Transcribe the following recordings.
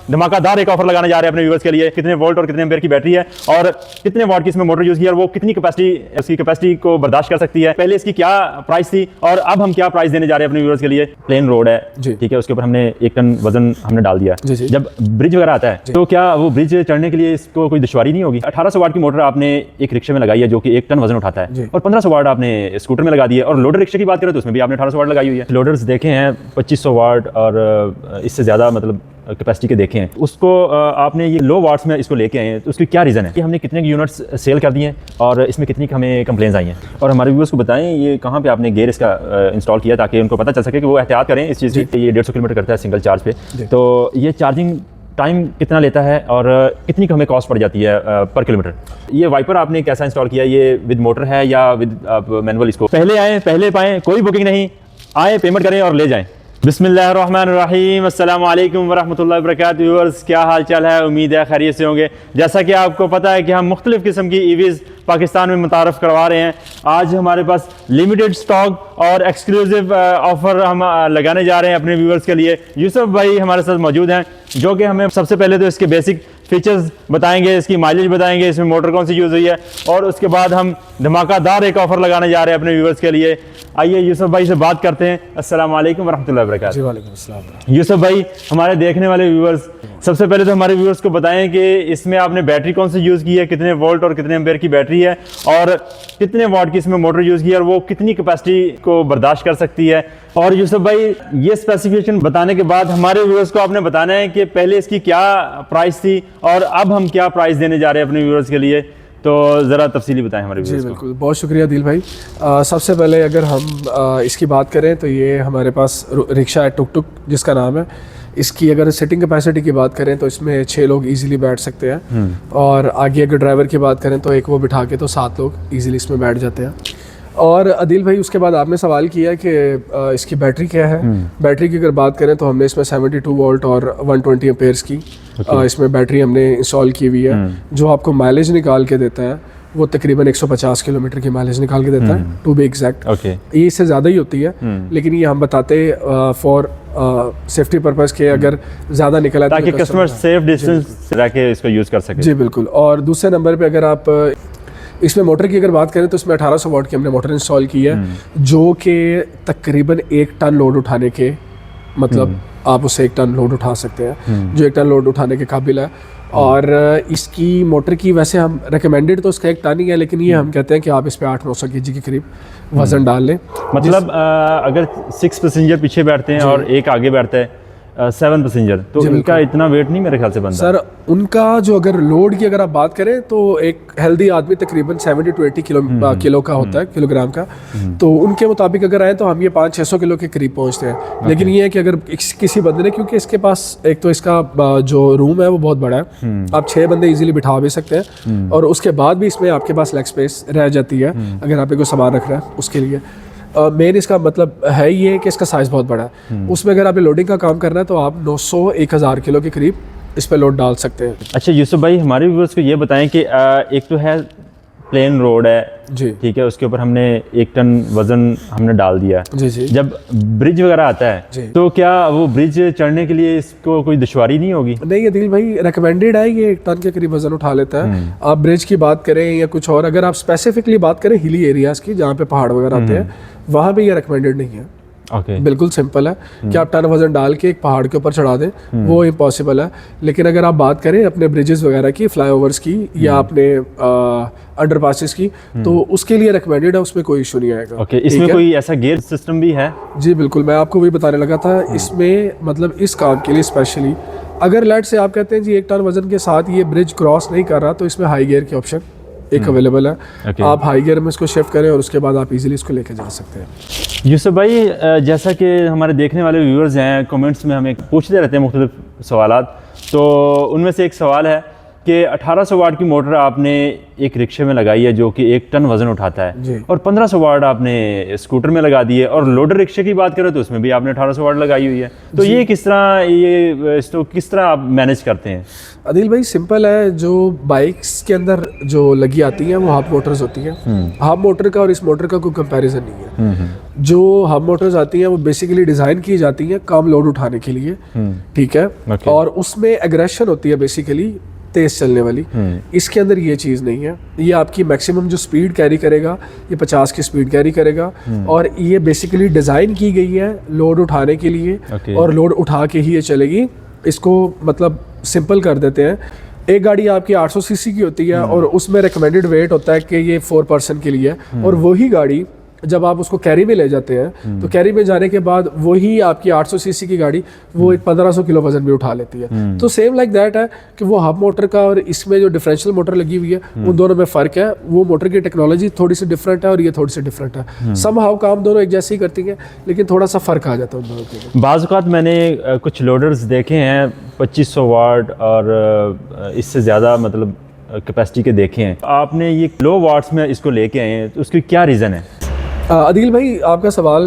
धमाकादार एक ऑफर लगाने जा रहे हैं अपने व्यूअर्स के लिए। कितने वोल्ट और कितने एम्पेयर की बैटरी है और कितने वाट की इसमें मोटर यूज की है और वो कितनी इसकी कैपेसिटी को बर्दाश्त कर सकती है, पहले इसकी क्या प्राइस थी और अब हम क्या प्राइस देने जा रहे हैं अपने व्यूअर्स के लिए। प्लेन रोड है, ठीक है, उसके ऊपर हमने 1 टन वजन हमने डाल दिया। जब ब्रिज वगैरह आता है तो क्या वो ब्रिज चढ़ने के लिए इसको कोई दुश्वारी नहीं होगी? 1800 वाट की मोटर आपने एक रिक्शे में लगाई है जो कि 1 टन वजन उठाता है, और 1500 वाट आपने स्कूटर में लगा दी है, और लोडर रिक्शे की बात करें तो उसमें भी आपने 1800 वाट लगाई हुई है। लोडर्स देखे हैं 2500 वाट और इससे ज़्यादा मतलब कैपेसिटी के देखे हैं। उसको आपने ये लो वाट्स में इसको लेके आए हैं, तो उसकी क्या रीज़न है कि हमने कितने यूनिट्स सेल कर दिए हैं और इसमें कितनी हमें कंप्लेंट्स आई हैं? और हमारे व्यूअर्स को बताएं ये कहाँ पे आपने गेयर इसका इंस्टॉल किया ताकि उनको पता चल सके कि वो एहतियात करें इस चीज़ की। ये 150 किलोमीटर करता है सिंगल चार्ज पे, तो ये चार्जिंग टाइम कितना लेता है और कितनी हमें कॉस्ट पड़ जाती है पर किलोमीटर? ये वाइपर आपने कैसा इंस्टॉल किया? ये विद मोटर है या विद मैनुअल? इसको पहले आएँ पहले पाएँ, कोई बुकिंग नहीं, आए पेमेंट करें और ले जाएँ। बिस्मिल्लाहिर्रहमानिर्रहीम, अस्सलामु अलैकुम वरहमतुल्लाहि वबरकातुहू। व्यूअर्स, क्या हाल चाल है? उम्मीद है खैरियत से होंगे। जैसा कि आपको पता है कि हम मुख्तलिफ किस्म की ईवीज़ पाकिस्तान में मुतारफ़ करवा रहे हैं। आज हमारे पास लिमिटेड स्टॉक और एक्सक्लूसिव ऑफ़र हम लगाने जा रहे हैं अपने व्यूअर्स के लिए। यूसुफ भाई हमारे साथ मौजूद हैं जो कि हमें सबसे पहले तो इसके बेसिक फीचर्स बताएंगे, इसकी माइलेज बताएंगे, इसमें मोटर कौन सी यूज़ हुई है, और उसके बाद हम धमाकादार एक ऑफ़र लगाने जा रहे हैं अपने व्यूअर्स के लिए। आइए यूसुफ भाई से बात करते हैं। अस्सलाम वालेकुम वरहमतुल्लाहि वबरकातुहू। जी वालेकुम अस्सलाम। यूसुफ भाई, हमारे देखने वाले व्यूअर्स, सबसे पहले तो हमारे व्यूअर्स को बताएं कि इसमें आपने बैटरी कौन सी यूज़ की है, कितने वोल्ट और कितने एम्पेयर की बैटरी है और कितने वाट की इसमें मोटर यूज़ की है और वो कितनी कैपेसिटी को बर्दाश्त कर सकती है। और यूसुफ भाई, ये स्पेसिफिकेशन बताने के बाद हमारे व्यूअर्स को आपने बताना है कि पहले इसकी क्या प्राइस थी और अब हम क्या प्राइस देने जा रहे हैं अपने व्यूअर्स के लिए, तो ज़रा तफसीली बताएं हमारे व्यूअर्स को। बिल्कुल, बहुत शुक्रिया दिल भाई। सबसे पहले अगर हम इसकी बात करें तो ये हमारे पास रिक्शा है, टुक टुक जिसका नाम है। इसकी अगर सिटिंग कैपेसिटी की बात करें तो इसमें 6 लोग इजीली बैठ सकते हैं, और आगे अगर ड्राइवर की बात करें तो एक वो बिठा के तो 7 लोग इजीली इसमें बैठ जाते हैं। और अदिल भाई, उसके बाद आपने सवाल किया कि इसकी बैटरी क्या है। बैटरी की अगर बात करें तो हमने इसमें 72 वोल्ट और 120 एम्पेयर्स की इसमें बैटरी हमने इंस्टॉल की हुई है, जो आपको माइलेज निकाल के देता है वो तकरीबन 150 किलोमीटर की माइलेज निकाल के देता है, टू बी एग्जैक्ट। ये इससे ज़्यादा ही होती है, लेकिन ये हम बताते फॉर सेफ्टी पर्पस के अगर ज़्यादा निकला ताकि कस्टमर सेफ डिस्टेंस रह के इसको यूज़ कर सके। जी बिल्कुल। और दूसरे नंबर पे अगर आप इसमें मोटर की अगर बात करें तो इसमें 1800 वाट की हमने मोटर इंस्टॉल की है, जो कि तकरीबन 1 टन लोड उठाने के, मतलब आप उससे 1 टन लोड उठा सकते हैं, जो 1 टन लोड उठाने के काबिल है। और इसकी मोटर की वैसे हम रिकमेंडेड तो उसका 1 टन ही है, लेकिन ये हम कहते हैं कि आप इस पे 800-900 kg के करीब वजन डाल लें। मतलब अगर 6 पैसेंजर पीछे बैठते हैं और एक आगे बैठता है 7 पैसेंजर, तो उनका इतना वेट नहीं मेरे ख्याल से बनता। सर, उनका जो अगर लोड की अगर आप बात करें तो एक हेल्दी आदमी तकरीबन 70 to 80 किलो का होता है, किलोग्राम का। तो उनके मुताबिक अगर आए तो हम ये 500-600 किलो के करीब पहुंचते हैं। लेकिन ये है कि अगर किसी बंदे ने, क्योंकि इसके पास एक तो इसका जो रूम है वो बहुत बड़ा है, आप 6 बंदे इजीली बिठा भी सकते हैं, और उसके बाद भी इसमें आपके पास लेग स्पेस रह जाती है अगर आप कोई सामान रख रहे हैं उसके लिए। मेन इसका मतलब है ये कि इसका साइज़ बहुत बड़ा है। उसमें अगर आपने लोडिंग का काम करना है तो आप 900-1000 किलो के करीब इस पर लोड डाल सकते हैं। अच्छा यूसुफ भाई, हमारे व्यूअर्स को ये बताएं कि एक तो है प्लेन रोड है जी, ठीक है, उसके ऊपर हमने 1 टन वजन हमने डाल दिया जी जी। जब ब्रिज वगैरह आता है तो क्या वो ब्रिज चढ़ने के लिए इसको कोई दुश्वारी नहीं होगी? नहीं अदिल भाई, रिकमेंडेड है, ये 1 टन के करीब वजन उठा लेता है। आप ब्रिज की बात करें या कुछ और, अगर आप स्पेसिफिकली बात करें हिली एरियाज की जहाँ पे पहाड़ वगैरह आते हैं, वहाँ पे ये रिकमेंडेड नहीं है। बिल्कुल सिंपल है कि आप टन वजन डाल के एक पहाड़ के ऊपर चढ़ा दें, वो इम्पॉसिबल है। लेकिन अगर आप बात करें अपने ब्रिजेस वगैरह की, फ्लाईओवर्स की या अपने अंडरपासेस की, तो उसके लिए रिकमेंडेड है, उसमें कोई इशू नहीं आएगा। इसमें कोई ऐसा गियर सिस्टम भी है? जी बिल्कुल, मैं आपको वही बताने लगा था। इसमें मतलब इस काम के लिए स्पेशली अगर लेट से आप कहते हैं जी 1 टन वजन के साथ ये ब्रिज क्रॉस नहीं कर रहा, तो इसमें हाई गियर की ऑप्शन एक अवेलेबल है। आप हाई गियर में इसको शिफ्ट करें और उसके बाद आप इजीली इसको लेके जा सकते हैं। यूसुफ भाई, जैसा कि हमारे देखने वाले व्यूअर्स हैं, कमेंट्स में हमें पूछते रहते हैं मुख्तलिफ सवालात, तो उनमें से एक सवाल है कि 1800 वाट की मोटर आपने एक रिक्शे में लगाई है जो कि 1 टन वजन उठाता है, जी। और 1500 वाट आपने स्कूटर में लगा दी है, और लोडर रिक्शे की बात करें तो उसमें भी आपने 1800 वाट लगाई हुई है। तो ये किस तरह इसको किस तरह आप मैनेज करते हैं? आदिल भाई सिंपल है, जो बाइक्स के अंदर जो लगी आती हैं वो हाफ मोटर्स होती हैं। हाफ मोटर का और इस मोटर का कोई कंपैरिजन नहीं है। जो हाफ मोटर्स आती हैं वो बेसिकली डिज़ाइन की जाती हैं कम लोड उठाने के लिए, ठीक है, और उसमें एग्रेशन होती है बेसिकली तेज चलने वाली। इसके अंदर ये चीज़ नहीं है। ये आपकी मैक्सिमम जो स्पीड कैरी करेगा ये 50 की स्पीड कैरी करेगा, और ये बेसिकली डिज़ाइन की गई है लोड उठाने के लिए, और लोड उठा के ही ये चलेगी। इसको मतलब सिंपल कर देते हैं, एक गाड़ी आपकी 800 सीसी की होती है और उसमें रिकमेंडेड वेट होता है कि ये 4 पर्सन के लिए है, और वही गाड़ी जब आप उसको कैरी में ले जाते हैं तो कैरी में जाने के बाद वही आपकी 800 सीसी की गाड़ी वो एक 1500 किलो वजन भी उठा लेती है। तो सेम लाइक दैट है कि वो हाफ मोटर का और इसमें जो डिफरेंशियल मोटर लगी हुई है उन दोनों में फ़र्क है। वो मोटर की टेक्नोलॉजी थोड़ी सी डिफरेंट है और ये थोड़ी सी डिफरेंट है। समहाउ काम दोनों एक जैसे ही करती हैं, लेकिन थोड़ा सा फ़र्क आ जाता है उन दोनों के। बाज़ औक़ात मैंने कुछ लोडर्स देखे हैं 2500 वाट और इससे ज़्यादा मतलब कैपेसिटी के देखे हैं। आपने ये लो वाट्स में इसको लेके आए हैं, तो उसकी क्या रीज़न है? आदिल भाई आपका सवाल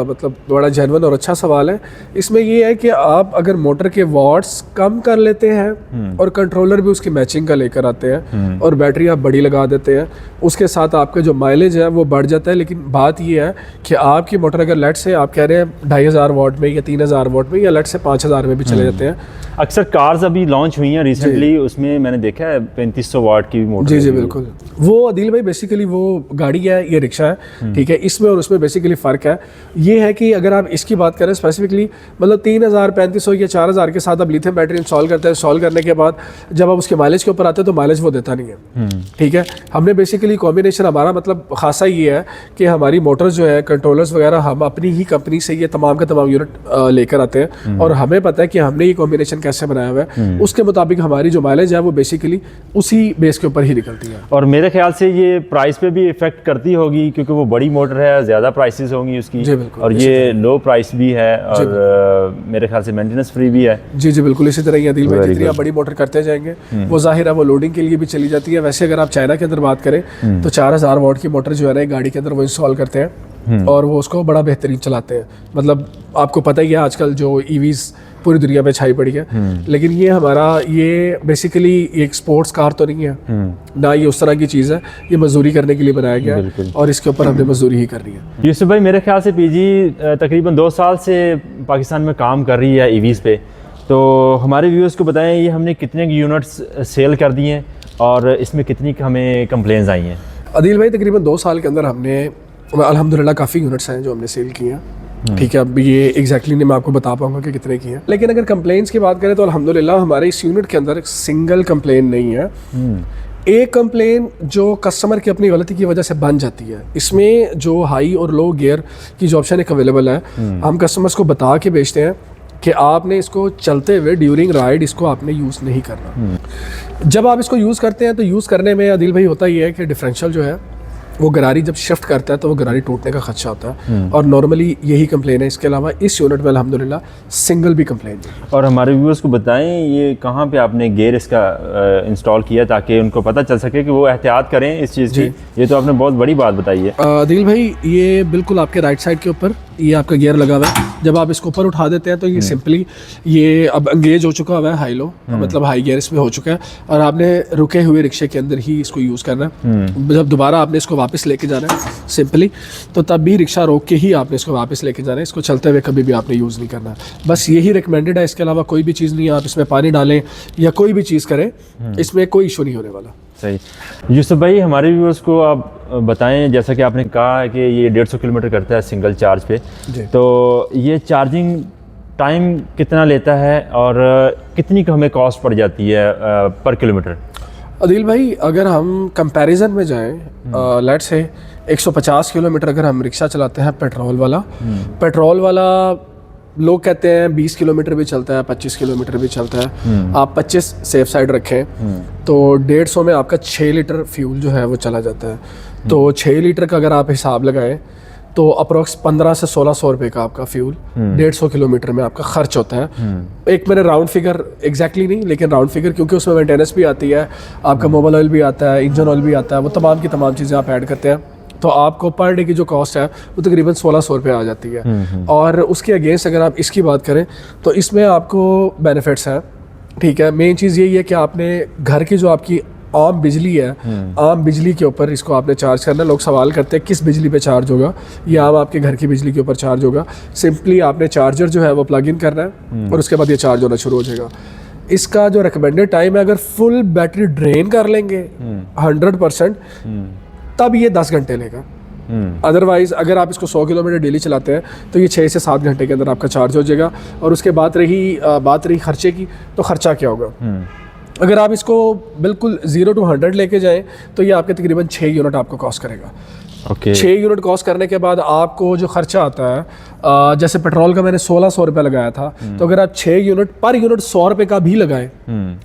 मतलब बड़ा जेन्युइन और अच्छा सवाल है। इसमें ये है कि आप अगर मोटर के वॉट्स कम कर लेते हैं और कंट्रोलर भी उसकी मैचिंग का लेकर आते हैं और बैटरी आप बड़ी लगा देते हैं, उसके साथ आपका जो माइलेज है वो बढ़ जाता है। लेकिन बात ये है कि आपकी मोटर अगर लेट से आप कह रहे हैं 2500 वाट में या 3000 वाट में या लेट से 5000 में भी चले जाते हैं। अक्सर कार्स अभी लॉन्च हुई हैं रिसेंटली, उसमें मैंने देखा है 3500 वाट की मोटर। जी बिल्कुल। वो आदिल भाई बेसिकली वो गाड़ी है, ये रिक्शा है, ठीक है। इसमें और उसमें बेसिकली फ़र्क है ये है कि अगर आप इसकी बात करें स्पेसिफिकली, मतलब 3000 3500 या 4000 के साथ आप लिथियम बैटरी इंस्टॉल करते हैं। इंस्टॉल करने के बाद जब आप उसके माइलेज के ऊपर आते हैं तो माइलेज वो देता नहीं है, ठीक है। हमने बेसिकली कॉम्बिनेशन हमारा मतलब खासा ये है कि हमारी मोटर्स जो है, कंट्रोलर्स वगैरह हम अपनी ही कंपनी से ये तमाम का तमाम यूनिट लेकर आते हैं, और हमें पता है कि हमने ये कॉम्बिनेशन कैसे बनाया हुआ है। उसके मुताबिक हमारी जो माइलेज है वो बेसिकली उसी बेस के ऊपर ही निकलती है। और मेरे ख्याल से ये प्राइस पे भी इफेक्ट करती होगी, क्योंकि वो बड़ी मोटर है, ज़्यादा प्राइसेस होंगी उसकी, और ये लो प्राइस भी है, और मेरे ख्याल से मेंटेनेंस फ्री भी है। जी बिल्कुल। इसी तरह ही आदिल भाई जितनी आप बड़ी मोटर करते जाएंगे वो जाहिर है वो लोडिंग के लिए भी चली जाती है। वैसे अगर आप चाइना के अंदर बात करें तो 4000 वाट की मोटर जो है ना गाड़ी के अंदर वो इंस्टॉल करते हैं और वो उसको बड़ा बेहतरीन चलाते हैं। मतलब आपको पता ही है आजकल जो ईवीज़ पूरी दुनिया में छाई पड़ी है, लेकिन ये हमारा ये बेसिकली एक स्पोर्ट्स कार तो नहीं है ना, ये उस तरह की चीज़ है। ये मजदूरी करने के लिए बनाया गया है और इसके ऊपर हमने मजदूरी ही करनी है। यूसुफ भाई मेरे ख्याल से पीजी तकरीबन 2 साल से पाकिस्तान में काम कर रही है ईवीज़ पे, तो हमारे व्यूअर्स को बताएं ये हमने कितने यूनिट्स सेल कर दिए हैं और इसमें कितनी हमें कंप्लेंट्स आई हैं? आदिल भाई तकरीबन 2 साल के अंदर हमने अल्हम्दुलिल्लाह काफ़ी यूनिट्स हैं जो हमने सेल किए हैं, ठीक है। अब ये एग्जैक्टली नहीं मैं आपको बता पाऊंगा कि कितने की हैं, लेकिन अगर कंप्लेंट्स की बात करें तो अल्हम्दुलिल्लाह हमारे इस यूनिट के अंदर एक सिंगल कंप्लेन नहीं है। एक कंप्लेन जो कस्टमर की अपनी गलती की वजह से बन जाती है। इसमें जो हाई और लो गियर की जो ऑप्शन एक अवेलेबल है, हम कस्टमर्स को बता के बेचते हैं कि आपने इसको चलते हुए ड्यूरिंग राइड इसको आपने यूज़ नहीं करना। जब आप इसको यूज़ करते हैं तो यूज़ करने में आदिल भाई होता ये है कि डिफरेंशियल जो है वो गरारी जब शिफ्ट करता है तो वो गरारी टूटने का खदशा होता है, और नॉर्मली यही कंप्लेन है। इसके अलावा इस यूनिट में अल्हम्दुलिल्लाह सिंगल भी कंप्लेन नहीं। और हमारे व्यूअर्स को बताएं ये कहाँ पे आपने गेयर इसका इंस्टॉल किया ताकि उनको पता चल सके कि वो एहतियात करें इस चीज़ की। ये तो आपने बहुत बड़ी बात बताई है। आदिल भाई ये बिल्कुल आपके राइट साइड के ऊपर ये आपका गियर लगा हुआ है। जब आप इसको ऊपर उठा देते हैं तो ये सिंपली ये अब एंगेज हो चुका हुआ है, हाई लो मतलब हाई गियर इसमें हो चुका है, और आपने रुके हुए रिक्शे के अंदर ही इसको यूज़ करना है। जब दोबारा आपने इसको वापस लेके जाना है सिंपली, तो तब भी रिक्शा रोक के ही आपने इसको वापस लेके जाना है। इसको चलते हुए कभी भी आपने यूज़ नहीं करना है। बस यही रिकमेंडेड है, इसके अलावा कोई भी चीज़ नहीं है। आप इसमें पानी डालें या कोई भी चीज़ करें, इसमें कोई इशू नहीं होने वाला। सही। यूसुफ भाई हमारे व्यूअर्स को आप बताएं, जैसा कि आपने कहा है कि ये 150 किलोमीटर करता है सिंगल चार्ज पे, तो ये चार्जिंग टाइम कितना लेता है और कितनी हमें कॉस्ट पड़ जाती है पर किलोमीटर? आदिल भाई अगर हम कंपैरिजन में जाएं, लेट्स से 150 किलोमीटर अगर हम रिक्शा चलाते हैं पेट्रोल वाला लोग कहते हैं 20 किलोमीटर भी चलता है, 25 किलोमीटर भी चलता है। आप 25 सेफ साइड रखें तो 150 में आपका 6 लीटर फ्यूल जो है वो चला जाता है। तो 6 लीटर का अगर आप हिसाब लगाएं तो अप्रोक्स 15 से 1600 रुपये का आपका फ्यूल 150 किलोमीटर में आपका खर्च होता है। एक मैंने राउंड फिगर एग्जैक्टली नहीं, लेकिन राउंड फिगर, क्योंकि उसमें मेंटेनेंस भी आती है, आपका मोबाइल ऑयल भी आता है, इंजन ऑयल भी आता है, वो तमाम की तमाम चीज़ें आप ऐड करते हैं, तो आपको पर डे की जो कॉस्ट है वो तकरीबन 1600 रुपये आ जाती है। और उसके अगेंस्ट अगर आप इसकी बात करें तो इसमें आपको बेनिफिट्स हैं, ठीक है। मेन चीज़ यही है कि आपने घर की जो आपकी आम बिजली है, आम बिजली के ऊपर इसको आपने चार्ज करना है। लोग सवाल करते हैं किस बिजली पे चार्ज होगा, ये आम आपके घर की बिजली के ऊपर चार्ज होगा। सिंपली आपने चार्जर जो है वो प्लग इन करना है और उसके बाद ये चार्ज होना शुरू हो जाएगा। इसका जो रिकमेंडेड टाइम है, अगर फुल बैटरी ड्रेन कर लेंगे 100%, तब ये 10 घंटे लेगा। अदरवाइज अगर आप इसको 100 किलोमीटर डेली चलाते हैं तो ये 6 से 7 घंटे के अंदर आपका चार्ज हो जाएगा। और उसके बाद रही खर्चे की, तो खर्चा क्या होगा? अगर आप इसको बिल्कुल 0 to 100 लेके जाएं तो ये आपके तकरीबन 6 यूनिट आपको कॉस्ट करेगा। 6 यूनिट कॉस्ट करने के बाद आपको जो खर्चा आता है, जैसे पेट्रोल का मैंने 1600 रुपये लगाया था, तो अगर आप 6 यूनिट पर यूनिट 100 रुपये का भी लगाएं,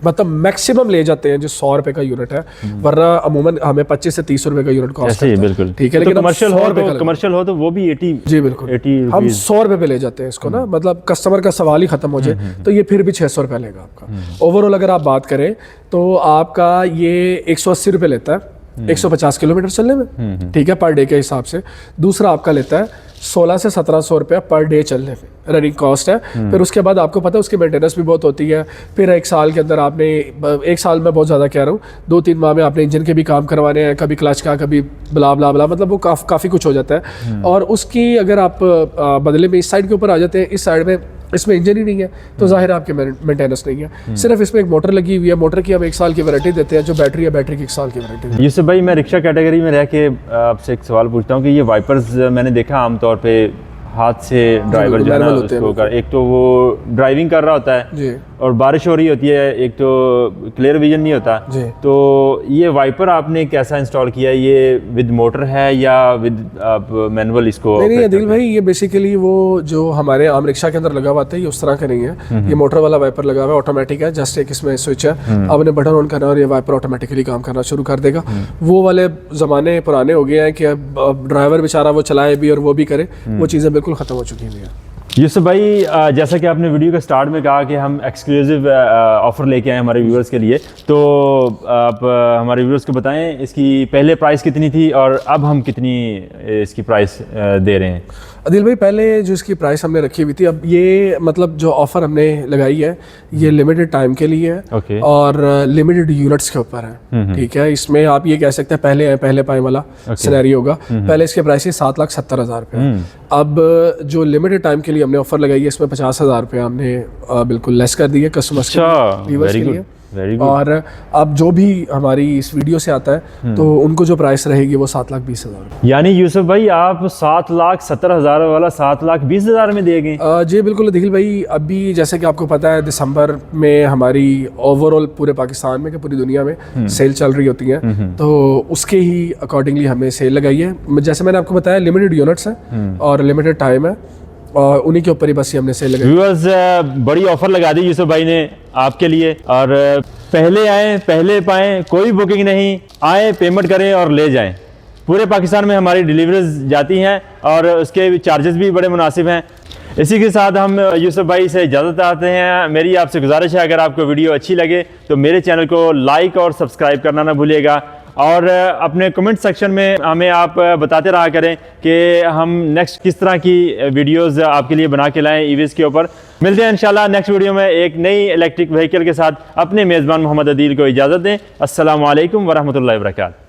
मतलब मैक्सिमम ले जाते हैं जो 100 रुपये का यूनिट है, वरना अमूमन हमें 25 से 30 रुपये का यूनिट कॉस्ट है। बिल्कुल ठीक है, लेकिन कमर्शियल हो तो वो भी 80, जी बिल्कुल, 80 हम 100 रुपये पे ले जाते हैं इसको ना, मतलब कस्टमर का सवाल ही खत्म हो जाए तो ये फिर भी 600 रुपये लेगा आपका। ओवरऑल अगर आप बात करें तो आपका ये 180 रुपये लेता है 150 किलोमीटर चलने में, ठीक है, पर डे के हिसाब से। दूसरा आपका लेता है 16 से 1700 रुपया पर डे चलने में, रनिंग कॉस्ट है। फिर उसके बाद आपको पता है उसकी मेंटेनेंस भी बहुत होती है। फिर 1 साल के अंदर आपने, 1 साल में बहुत ज़्यादा कह रहा हूँ, 2-3 माह में आपने इंजन के भी काम करवाने हैं, कभी क्लच का, कभी ब्ला ब्ला ब्ला, मतलब वो काफ़ी कुछ हो जाता है। और उसकी अगर आप बदले में इस साइड के ऊपर आ जाते हैं, इस साइड में इसमें इंजन ही नहीं है, तो जाहिर है आपके मेंटेनेंस नहीं है। सिर्फ इसमें एक मोटर लगी हुई है, मोटर की हम 1 साल की वारंटी देते हैं, जो बैटरी है बैटरी की 1 साल की वारंटी। यूसुफ भाई, मैं रिक्शा कैटेगरी में रह के आपसे एक सवाल पूछता हूँ कि ये वाइपर्स मैंने देखा आमतौर पे हाथ से ड्राइवर जो है ना उसको एक तो वो ड्राइविंग कर रहा होता है जी, और बारिश हो रही होती है, एक तो क्लियर विजन नहीं होता जी। तो ये वाइपर आपने कैसा इंस्टॉल किया है? ये विद मोटर है या विद आप मैनुअल इसको? नहीं अदिल भाई, ये बेसिकली वो जो हमारे आम रिक्शा के अंदर लगा हुआ था, ये उस तरह का नहीं है। ये मोटर वाला वाइपर लगा हुआ है, ऑटोमेटिक है, जस्ट एक इसमें स्विच है, आपने बटन ऑन करना और ये वाइपर ऑटोमेटिकली काम करना शुरू कर देगा। वो वाले ज़माने पुराने हो गए हैं कि अब ड्राइवर बेचारा वो चलाए भी और वो भी करे, वो चीज़ें बिल्कुल ख़त्म हो चुकी हैं। यूसुफ भाई, जैसा कि आपने वीडियो के स्टार्ट में कहा कि हम एक्सक्लूसिव ऑफ़र लेके आए हमारे व्यूअर्स के लिए, तो आप हमारे व्यूअर्स को बताएं इसकी पहले प्राइस कितनी थी और अब हम कितनी इसकी प्राइस दे रहे हैं? अदिल भाई, पहले जो इसकी प्राइस हमने रखी हुई थी, अब ये मतलब जो ऑफ़र हमने लगाई है ये लिमिटेड टाइम के लिए है और लिमिटेड यूनिट्स के ऊपर है, ठीक है। इसमें आप ये कह सकते हैं पहले आए पहले पाए वाला सिनेरियो होगा। पहले इसके प्राइस 7,70,000 रुपये, अब जो लिमिटेड टाइम के लिए हमने ऑफर लगाई है इसमें 50,000 रुपये हमने बिल्कुल लेस कर दिए कस्टमर्स के लिए। और अब जो भी हमारी इस वीडियो से आता है तो उनको जो प्राइस रहेगी वो 7,20,000। यानी यूसुफ भाई आप 7,70,000 वाला 7,20,000 में देंगे? जी बिल्कुल अदिल भाई, अभी जैसे कि आपको पता है दिसंबर में हमारी ओवरऑल पूरे पाकिस्तान में, पूरी दुनिया में सेल चल रही होती है, तो उसके ही अकॉर्डिंगली हमने सेल लगाई है। जैसे मैंने आपको बताया लिमिटेड यूनिट्स है और लिमिटेड टाइम है और उन्हीं के ऊपर ही बस हमने सेल लगाई। व्यूअर्स, बड़ी ऑफर लगा दी यूसुफ भाई ने आपके लिए, और पहले आए पहले पाएं, कोई बुकिंग नहीं, आए पेमेंट करें और ले जाएं। पूरे पाकिस्तान में हमारी डिलीवरीज जाती हैं और उसके चार्जेस भी बड़े मुनासिब हैं। इसी के साथ हम यूसुफ भाई से इजाज़त चाहते हैं। मेरी आपसे गुजारिश है, अगर आपको वीडियो अच्छी लगे तो मेरे चैनल को लाइक और सब्सक्राइब करना ना भूलिएगा, और अपने कमेंट सेक्शन में हमें आप बताते रहा करें कि हम नेक्स्ट किस तरह की वीडियोस आपके लिए बना के लाएं ईवीज़ के ऊपर। मिलते हैं इंशाल्लाह नेक्स्ट वीडियो में एक नई इलेक्ट्रिक व्हीकल के साथ। अपने मेज़बान मोहम्मद अदील को इजाज़त दें। अस्सलामु अलैकुम वरहमतुल्लाहि वबरकातुहू।